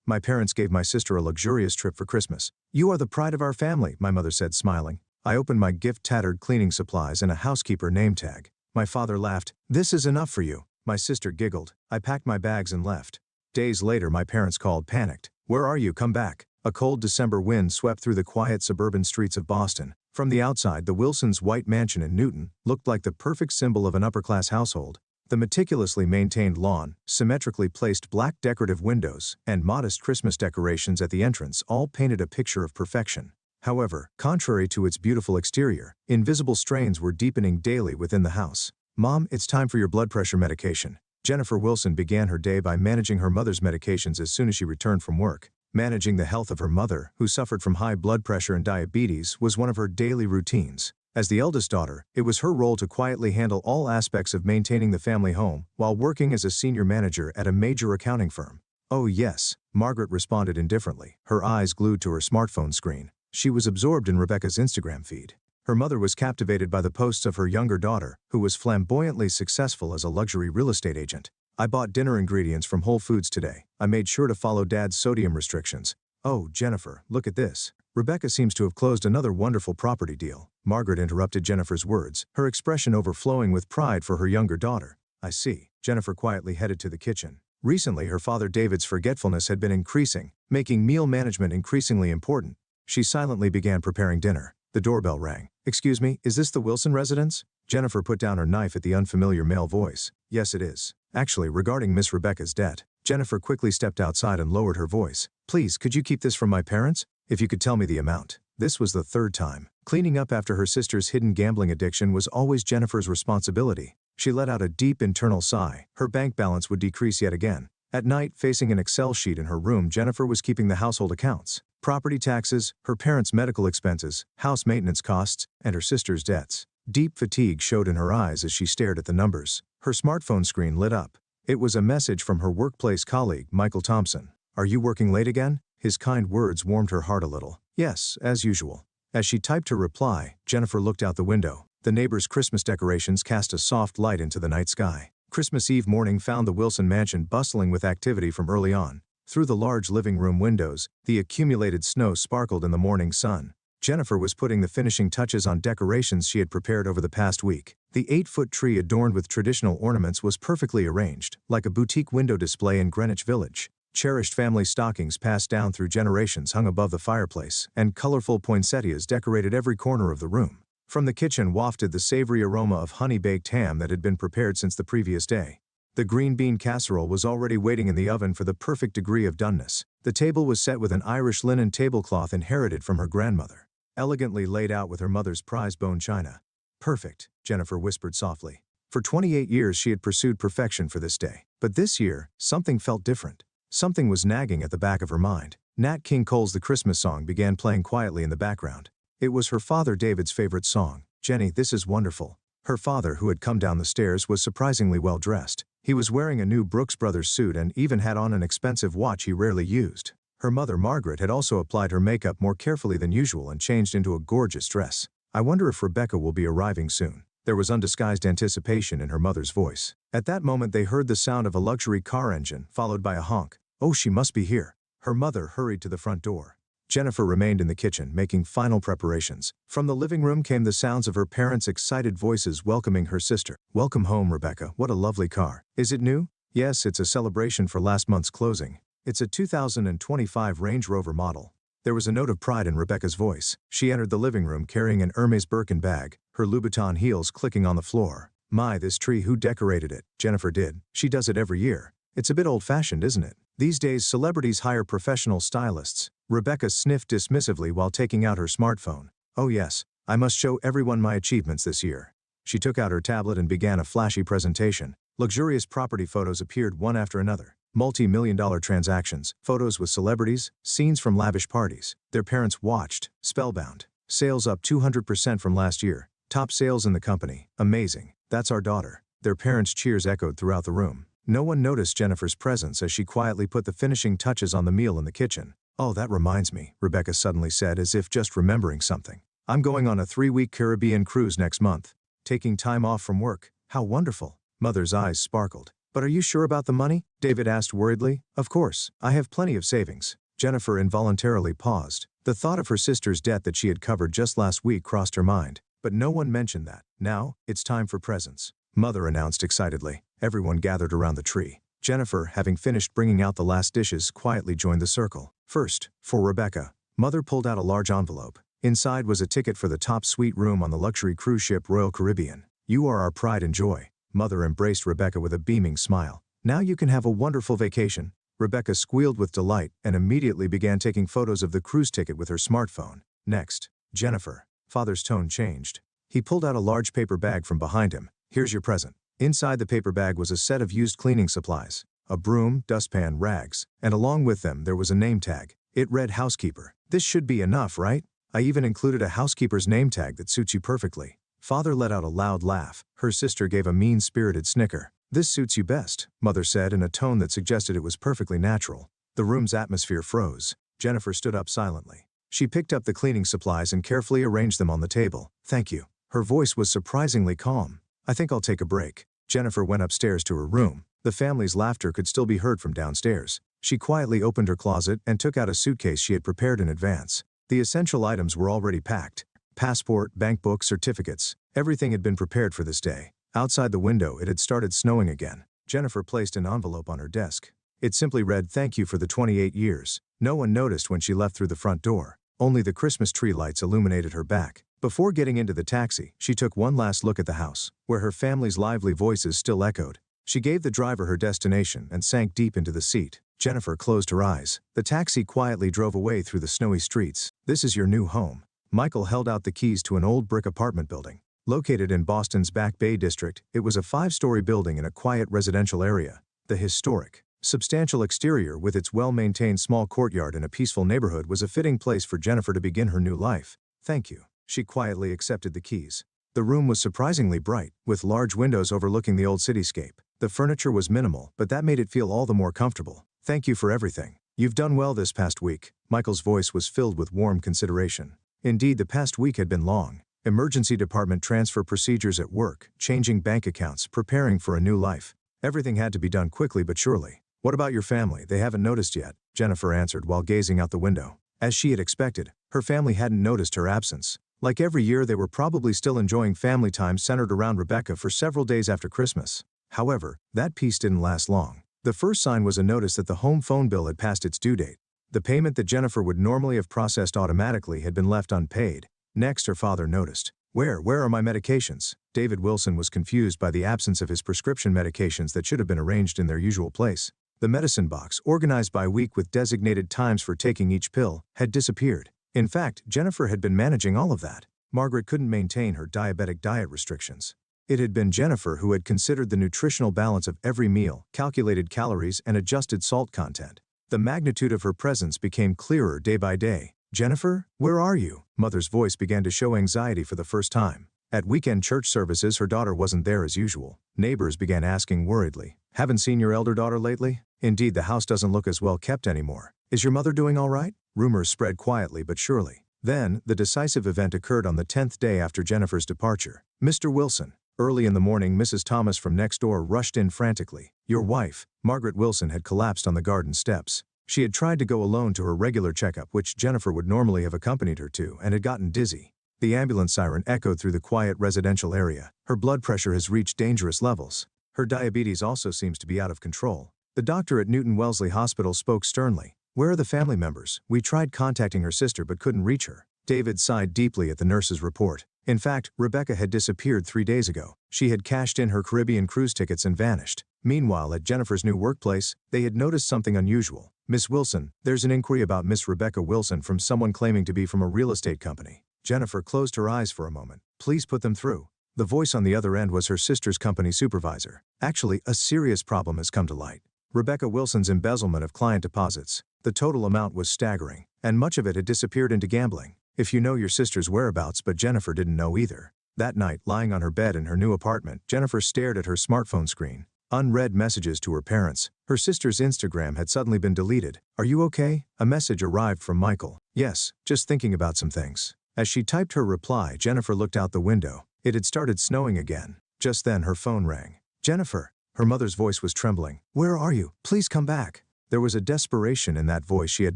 My parents gave my sister a luxurious trip for Christmas. You are the pride of our family, my mother said, smiling. I opened my gift, tattered cleaning supplies and a housekeeper name tag. My father laughed. This is enough for you. My sister giggled. I packed my bags and left. Days later, my parents called, panicked. Where are you? Come back. A cold December wind swept through the quiet suburban streets of Boston. From the outside, the Wilsons' white mansion in Newton looked like the perfect symbol of an upper-class household. The meticulously maintained lawn, symmetrically placed black decorative windows, and modest Christmas decorations at the entrance all painted a picture of perfection. However, contrary to its beautiful exterior, invisible strains were deepening daily within the house. Mom, it's time for your blood pressure medication. Jennifer Wilson began her day by managing her mother's medications as soon as she returned from work. Managing the health of her mother, who suffered from high blood pressure and diabetes, was one of her daily routines. As the eldest daughter, it was her role to quietly handle all aspects of maintaining the family home while working as a senior manager at a major accounting firm. Oh yes, Margaret responded indifferently, her eyes glued to her smartphone screen. She was absorbed in Rebecca's Instagram feed. Her mother was captivated by the posts of her younger daughter, who was flamboyantly successful as a luxury real estate agent. I bought dinner ingredients from Whole Foods today. I made sure to follow Dad's sodium restrictions. Oh, Jennifer, look at this. Rebecca seems to have closed another wonderful property deal. Margaret interrupted Jennifer's words, her expression overflowing with pride for her younger daughter. I see. Jennifer quietly headed to the kitchen. Recently, her father David's forgetfulness had been increasing, making meal management increasingly important. She silently began preparing dinner. The doorbell rang. Excuse me, is this the Wilson residence? Jennifer put down her knife at the unfamiliar male voice. Yes, it is. Actually, regarding Miss Rebecca's debt. Jennifer quickly stepped outside and lowered her voice. Please, could you keep this from my parents? If you could tell me the amount. This was the third time. Cleaning up after her sister's hidden gambling addiction was always Jennifer's responsibility. She let out a deep internal sigh. Her bank balance would decrease yet again. At night, facing an Excel sheet in her room, Jennifer was keeping the household accounts. Property taxes, her parents' medical expenses, house maintenance costs, and her sister's debts. Deep fatigue showed in her eyes as she stared at the numbers. Her smartphone screen lit up. It was a message from her workplace colleague, Michael Thompson. Are you working late again? His kind words warmed her heart a little. Yes, as usual. As she typed her reply, Jennifer looked out the window. The neighbor's Christmas decorations cast a soft light into the night sky. Christmas Eve morning found the Wilson mansion bustling with activity from early on. Through the large living room windows, the accumulated snow sparkled in the morning sun. Jennifer was putting the finishing touches on decorations she had prepared over the past week. The 8-foot tree adorned with traditional ornaments was perfectly arranged, like a boutique window display in Greenwich Village. Cherished family stockings passed down through generations hung above the fireplace, and colorful poinsettias decorated every corner of the room. From the kitchen wafted the savory aroma of honey-baked ham that had been prepared since the previous day. The green bean casserole was already waiting in the oven for the perfect degree of doneness. The table was set with an Irish linen tablecloth inherited from her grandmother, elegantly laid out with her mother's prized bone china. Perfect, Jennifer whispered softly. For 28 years she had pursued perfection for this day. But this year, something felt different. Something was nagging at the back of her mind. Nat King Cole's The Christmas Song began playing quietly in the background. It was her father David's favorite song. Jenny, this is wonderful. Her father, who had come down the stairs, was surprisingly well dressed. He was wearing a new Brooks Brothers suit and even had on an expensive watch he rarely used. Her mother, Margaret, had also applied her makeup more carefully than usual and changed into a gorgeous dress. I wonder if Rebecca will be arriving soon. There was undisguised anticipation in her mother's voice. At that moment they heard the sound of a luxury car engine, followed by a honk. Oh, she must be here. Her mother hurried to the front door. Jennifer remained in the kitchen, making final preparations. From the living room came the sounds of her parents' excited voices welcoming her sister. Welcome home, Rebecca. What a lovely car. Is it new? Yes, it's a celebration for last month's closing. It's a 2025 Range Rover model. There was a note of pride in Rebecca's voice. She entered the living room carrying an Hermes Birkin bag, her Louboutin heels clicking on the floor. My, this tree, who decorated it? Jennifer did. She does it every year. It's a bit old-fashioned, isn't it? These days, celebrities hire professional stylists. Rebecca sniffed dismissively while taking out her smartphone. Oh yes, I must show everyone my achievements this year. She took out her tablet and began a flashy presentation. Luxurious property photos appeared one after another. Multi-million-dollar transactions, photos with celebrities, scenes from lavish parties. Their parents watched, spellbound. Sales up 200% from last year. Top sales in the company. Amazing. That's our daughter. Their parents' cheers echoed throughout the room. No one noticed Jennifer's presence as she quietly put the finishing touches on the meal in the kitchen. Oh, that reminds me, Rebecca suddenly said as if just remembering something. I'm going on a 3-week Caribbean cruise next month. Taking time off from work. How wonderful. Mother's eyes sparkled. But are you sure about the money? David asked worriedly. Of course, I have plenty of savings. Jennifer involuntarily paused. The thought of her sister's debt that she had covered just last week crossed her mind. But no one mentioned that. Now, it's time for presents, Mother announced excitedly. Everyone gathered around the tree. Jennifer, having finished bringing out the last dishes, quietly joined the circle. First, for Rebecca, Mother pulled out a large envelope. Inside was a ticket for the top suite room on the luxury cruise ship Royal Caribbean. You are our pride and joy. Mother embraced Rebecca with a beaming smile. Now you can have a wonderful vacation. Rebecca squealed with delight and immediately began taking photos of the cruise ticket with her smartphone. Next, Jennifer. Father's tone changed. He pulled out a large paper bag from behind him. Here's your present. Inside the paper bag was a set of used cleaning supplies, a broom, dustpan, rags, and along with them there was a name tag. It read housekeeper. This should be enough, right? I even included a housekeeper's name tag that suits you perfectly. Father let out a loud laugh. Her sister gave a mean-spirited snicker. This suits you best, Mother said in a tone that suggested it was perfectly natural. The room's atmosphere froze. Jennifer stood up silently. She picked up the cleaning supplies and carefully arranged them on the table. Thank you. Her voice was surprisingly calm. I think I'll take a break. Jennifer went upstairs to her room. The family's laughter could still be heard from downstairs. She quietly opened her closet and took out a suitcase she had prepared in advance. The essential items were already packed. Passport, bank book, certificates. Everything had been prepared for this day. Outside the window, it had started snowing again. Jennifer placed an envelope on her desk. It simply read, "Thank you for the 28 years." No one noticed when she left through the front door. Only the Christmas tree lights illuminated her back. Before getting into the taxi, she took one last look at the house, where her family's lively voices still echoed. She gave the driver her destination and sank deep into the seat. Jennifer closed her eyes. The taxi quietly drove away through the snowy streets. This is your new home. Michael held out the keys to an old brick apartment building. Located in Boston's Back Bay district, it was a 5-story building in a quiet residential area. The historic, substantial exterior with its well-maintained small courtyard in a peaceful neighborhood was a fitting place for Jennifer to begin her new life. Thank you. She quietly accepted the keys. The room was surprisingly bright, with large windows overlooking the old cityscape. The furniture was minimal, but that made it feel all the more comfortable. Thank you for everything. You've done well this past week. Michael's voice was filled with warm consideration. Indeed, the past week had been long. Emergency department transfer procedures at work, changing bank accounts, preparing for a new life. Everything had to be done quickly but surely. What about your family? They haven't noticed yet, Jennifer answered while gazing out the window. As she had expected, her family hadn't noticed her absence. Like every year, they were probably still enjoying family time centered around Rebecca for several days after Christmas. However, that peace didn't last long. The first sign was a notice that the home phone bill had passed its due date. The payment that Jennifer would normally have processed automatically had been left unpaid. Next, her father noticed. Where are my medications? David Wilson was confused by the absence of his prescription medications that should have been arranged in their usual place. The medicine box, organized by week with designated times for taking each pill, had disappeared. In fact, Jennifer had been managing all of that. Margaret couldn't maintain her diabetic diet restrictions. It had been Jennifer who had considered the nutritional balance of every meal, calculated calories, and adjusted salt content. The magnitude of her presence became clearer day by day. Jennifer, where are you? Mother's voice began to show anxiety for the first time. At weekend church services, her daughter wasn't there as usual. Neighbors began asking worriedly, "Haven't seen your elder daughter lately? Indeed, the house doesn't look as well kept anymore. Is your mother doing all right?" Rumors spread quietly but surely. Then, the decisive event occurred on the 10th day after Jennifer's departure. "Mr. Wilson." Early in the morning, Mrs. Thomas from next door rushed in frantically. Your wife, Margaret Wilson, had collapsed on the garden steps. She had tried to go alone to her regular checkup, which Jennifer would normally have accompanied her to, and had gotten dizzy. The ambulance siren echoed through the quiet residential area. Her blood pressure has reached dangerous levels. Her diabetes also seems to be out of control. The doctor at Newton Wellesley Hospital spoke sternly. "Where are the family members? We tried contacting her sister but couldn't reach her." David sighed deeply at the nurse's report. In fact, Rebecca had disappeared 3 days ago. She had cashed in her Caribbean cruise tickets and vanished. Meanwhile, at Jennifer's new workplace, they had noticed something unusual. "Miss Wilson, there's an inquiry about Miss Rebecca Wilson from someone claiming to be from a real estate company." Jennifer closed her eyes for a moment. "Please put them through." The voice on the other end was her sister's company supervisor. "Actually, a serious problem has come to light. Rebecca Wilson's embezzlement of client deposits. The total amount was staggering, and much of it had disappeared into gambling. If you know your sister's whereabouts," but Jennifer didn't know either. That night, lying on her bed in her new apartment, Jennifer stared at her smartphone screen. Unread messages to her parents. Her sister's Instagram had suddenly been deleted. "Are you okay?" A message arrived from Michael. "Yes, just thinking about some things." As she typed her reply, Jennifer looked out the window. It had started snowing again. Just then her phone rang. "Jennifer." Her mother's voice was trembling. "Where are you? Please come back." There was a desperation in that voice she had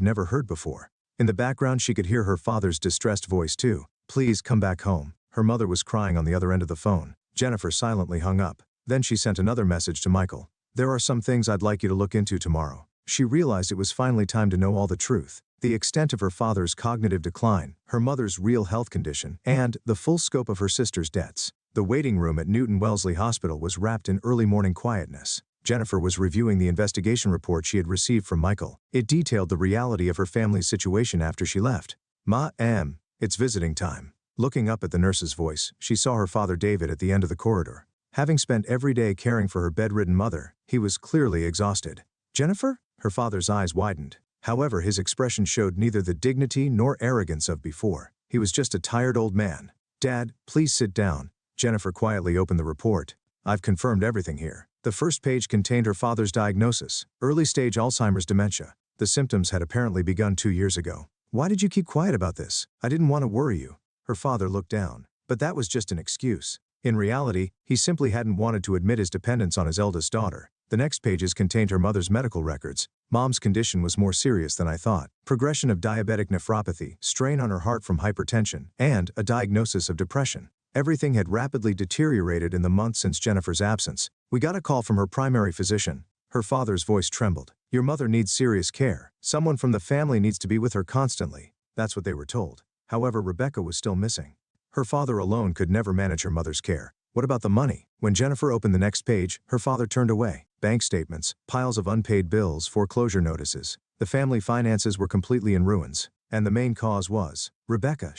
never heard before. In the background she could hear her father's distressed voice too. "Please come back home." Her mother was crying on the other end of the phone. Jennifer silently hung up. Then she sent another message to Michael. "There are some things I'd like you to look into tomorrow." She realized it was finally time to know all the truth. The extent of her father's cognitive decline, her mother's real health condition, and the full scope of her sister's debts. The waiting room at Newton Wellesley Hospital was wrapped in early morning quietness. Jennifer was reviewing the investigation report she had received from Michael. It detailed the reality of her family's situation after she left. "Ma'am, it's visiting time." Looking up at the nurse's voice, she saw her father David at the end of the corridor. Having spent every day caring for her bedridden mother, he was clearly exhausted. "Jennifer?" Her father's eyes widened. However, his expression showed neither the dignity nor arrogance of before. He was just a tired old man. "Dad, please sit down." Jennifer quietly opened the report. "I've confirmed everything here." The first page contained her father's diagnosis, early-stage Alzheimer's dementia. The symptoms had apparently begun 2 years ago. "Why did you keep quiet about this? I didn't want to worry you." Her father looked down. But that was just an excuse. In reality, he simply hadn't wanted to admit his dependence on his eldest daughter. The next pages contained her mother's medical records. "Mom's condition was more serious than I thought. Progression of diabetic nephropathy, strain on her heart from hypertension, and a diagnosis of depression. Everything had rapidly deteriorated in the months since Jennifer's absence. We got a call from her primary physician." Her father's voice trembled. "Your mother needs serious care. Someone from the family needs to be with her constantly." That's what they were told. However, Rebecca was still missing. Her father alone could never manage her mother's care. What about the money? When Jennifer opened the next page, her father turned away. Bank statements, piles of unpaid bills, foreclosure notices. The family finances were completely in ruins. And the main cause was Rebecca.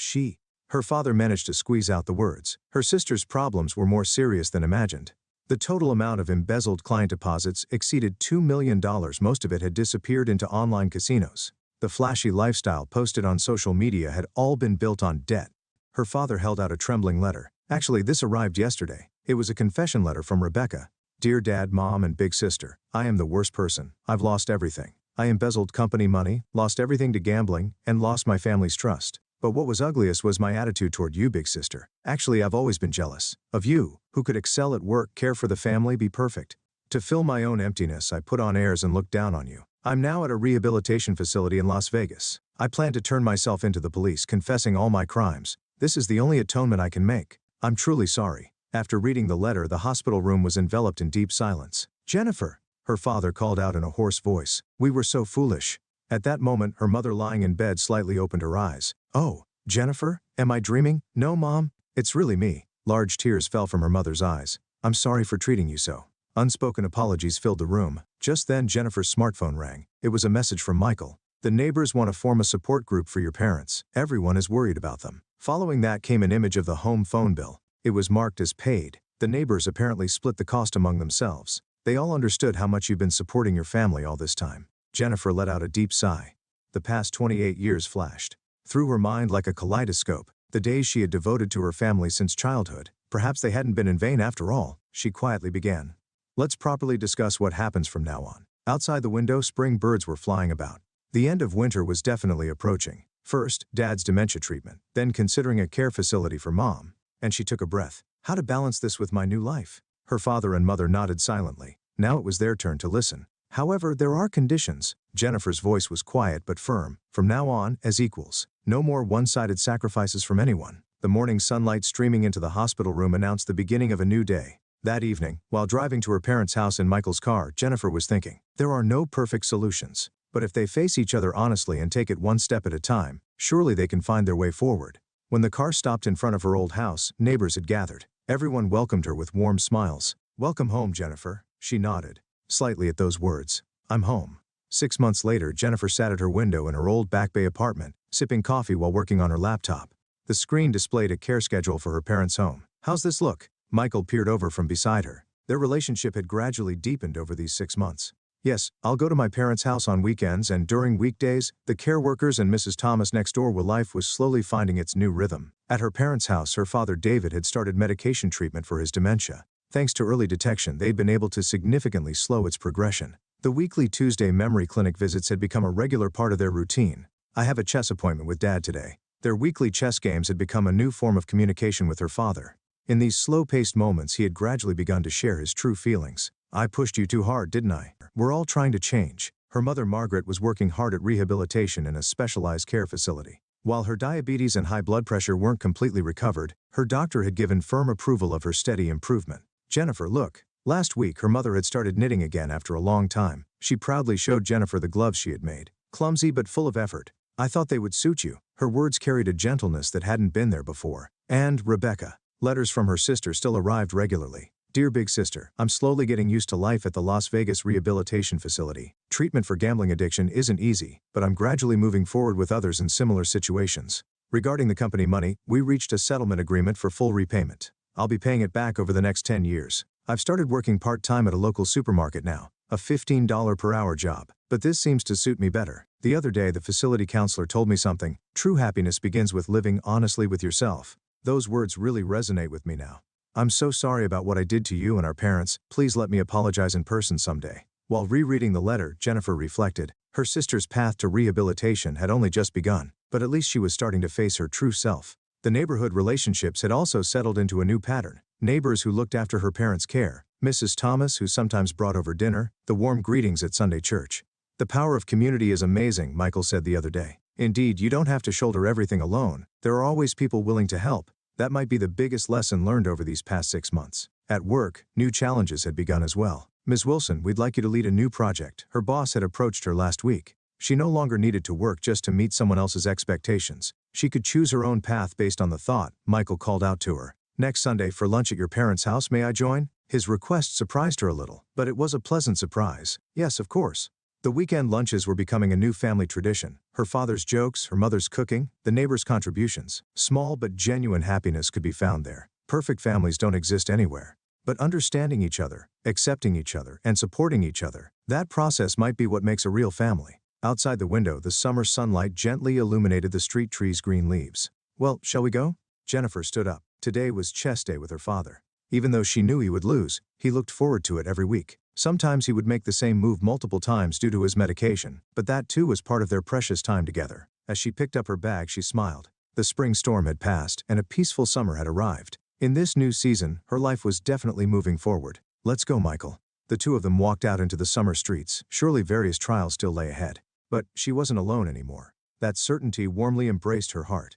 Her father managed to squeeze out the words. Her sister's problems were more serious than imagined. The total amount of embezzled client deposits exceeded $2 million. Most of it had disappeared into online casinos. The flashy lifestyle posted on social media had all been built on debt. Her father held out a trembling letter. "Actually, this arrived yesterday. It was a confession letter from Rebecca. Dear Dad, Mom, and Big Sister, I am the worst person. I've lost everything. I embezzled company money, lost everything to gambling, and lost my family's trust. But what was ugliest was my attitude toward you, Big Sister. Actually, I've always been jealous of you, who could excel at work, care for the family, be perfect. To fill my own emptiness, I put on airs and looked down on you. I'm now at a rehabilitation facility in Las Vegas. I plan to turn myself into the police, confessing all my crimes. This is the only atonement I can make. I'm truly sorry." After reading the letter, the hospital room was enveloped in deep silence. "Jennifer!" her father called out in a hoarse voice. "We were so foolish." At that moment, her mother lying in bed slightly opened her eyes. "Oh, Jennifer? Am I dreaming?" "No, Mom. It's really me." Large tears fell from her mother's eyes. "I'm sorry for treating you so." Unspoken apologies filled the room. Just then, Jennifer's smartphone rang. It was a message from Michael. "The neighbors want to form a support group for your parents. Everyone is worried about them." Following that came an image of the home phone bill. It was marked as paid. The neighbors apparently split the cost among themselves. They all understood how much you've been supporting your family all this time. Jennifer let out a deep sigh. The past 28 years flashed through her mind like a kaleidoscope. The days she had devoted to her family since childhood. Perhaps they hadn't been in vain after all. She quietly began. "Let's properly discuss what happens from now on." Outside the window, spring birds were flying about. The end of winter was definitely approaching. First, Dad's dementia treatment, then considering a care facility for Mom. And she took a breath. How to balance this with my new life? Her father and mother nodded silently. Now it was their turn to listen. "However, there are conditions." Jennifer's voice was quiet but firm. "From now on, as equals. No more one-sided sacrifices from anyone." The morning sunlight streaming into the hospital room announced the beginning of a new day. That evening, while driving to her parents' house in Michael's car, Jennifer was thinking, there are no perfect solutions. But if they face each other honestly and take it one step at a time, surely they can find their way forward. When the car stopped in front of her old house, neighbors had gathered. Everyone welcomed her with warm smiles. "Welcome home, Jennifer." She nodded slightly at those words. "I'm home." 6 months later, Jennifer sat at her window in her old Back Bay apartment, sipping coffee while working on her laptop. The screen displayed a care schedule for her parents' home. "How's this look?" Michael peered over from beside her. Their relationship had gradually deepened over these 6 months. "Yes, I'll go to my parents' house on weekends and during weekdays." The care workers and Mrs. Thomas next door. Life was slowly finding its new rhythm. At her parents' house, her father David had started medication treatment for his dementia. Thanks to early detection, they'd been able to significantly slow its progression. The weekly Tuesday memory clinic visits had become a regular part of their routine. "I have a chess appointment with Dad today." Their weekly chess games had become a new form of communication with her father. In these slow-paced moments, he had gradually begun to share his true feelings. I pushed you too hard, didn't I? We're all trying to change. Her mother Margaret was working hard at rehabilitation in a specialized care facility. While her diabetes and high blood pressure weren't completely recovered, her doctor had given firm approval of her steady improvement. Jennifer, look. Last week her mother had started knitting again after a long time. She proudly showed Jennifer the gloves she had made. Clumsy but full of effort. I thought they would suit you. Her words carried a gentleness that hadn't been there before. And Rebecca. Letters from her sister still arrived regularly. Dear Big Sister, I'm slowly getting used to life at the Las Vegas Rehabilitation Facility. Treatment for gambling addiction isn't easy, but I'm gradually moving forward with others in similar situations. Regarding the company money, we reached a settlement agreement for full repayment. I'll be paying it back over the next 10 years. I've started working part-time at a local supermarket now, a $15 per hour job, but this seems to suit me better. The other day the facility counselor told me something. True happiness begins with living honestly with yourself. Those words really resonate with me now. I'm so sorry about what I did to you and our parents. Please let me apologize in person someday. While rereading the letter, Jennifer reflected. Her sister's path to rehabilitation had only just begun, but at least she was starting to face her true self. The neighborhood relationships had also settled into a new pattern. Neighbors who looked after her parents' care, Mrs. Thomas who sometimes brought over dinner, the warm greetings at Sunday church. The power of community is amazing, Michael said the other day. Indeed, you don't have to shoulder everything alone. There are always people willing to help. That might be the biggest lesson learned over these past 6 months. At work, new challenges had begun as well. Ms. Wilson, we'd like you to lead a new project. Her boss had approached her last week. She no longer needed to work just to meet someone else's expectations. She could choose her own path based on the thought. Michael called out to her. Next Sunday for lunch at your parents' house, may I join? His request surprised her a little, but it was a pleasant surprise. Yes, of course. The weekend lunches were becoming a new family tradition. Her father's jokes, her mother's cooking, the neighbors' contributions. Small but genuine happiness could be found there. Perfect families don't exist anywhere. But understanding each other, accepting each other, and supporting each other, that process might be what makes a real family. Outside the window, the summer sunlight gently illuminated the street trees' green leaves. Well, shall we go? Jennifer stood up. Today was chess day with her father. Even though she knew he would lose, he looked forward to it every week. Sometimes he would make the same move multiple times due to his medication, but that too was part of their precious time together. As she picked up her bag, she smiled. The spring storm had passed, and a peaceful summer had arrived. In this new season, her life was definitely moving forward. Let's go, Michael. The two of them walked out into the summer streets. Surely various trials still lay ahead. But she wasn't alone anymore. That certainty warmly embraced her heart.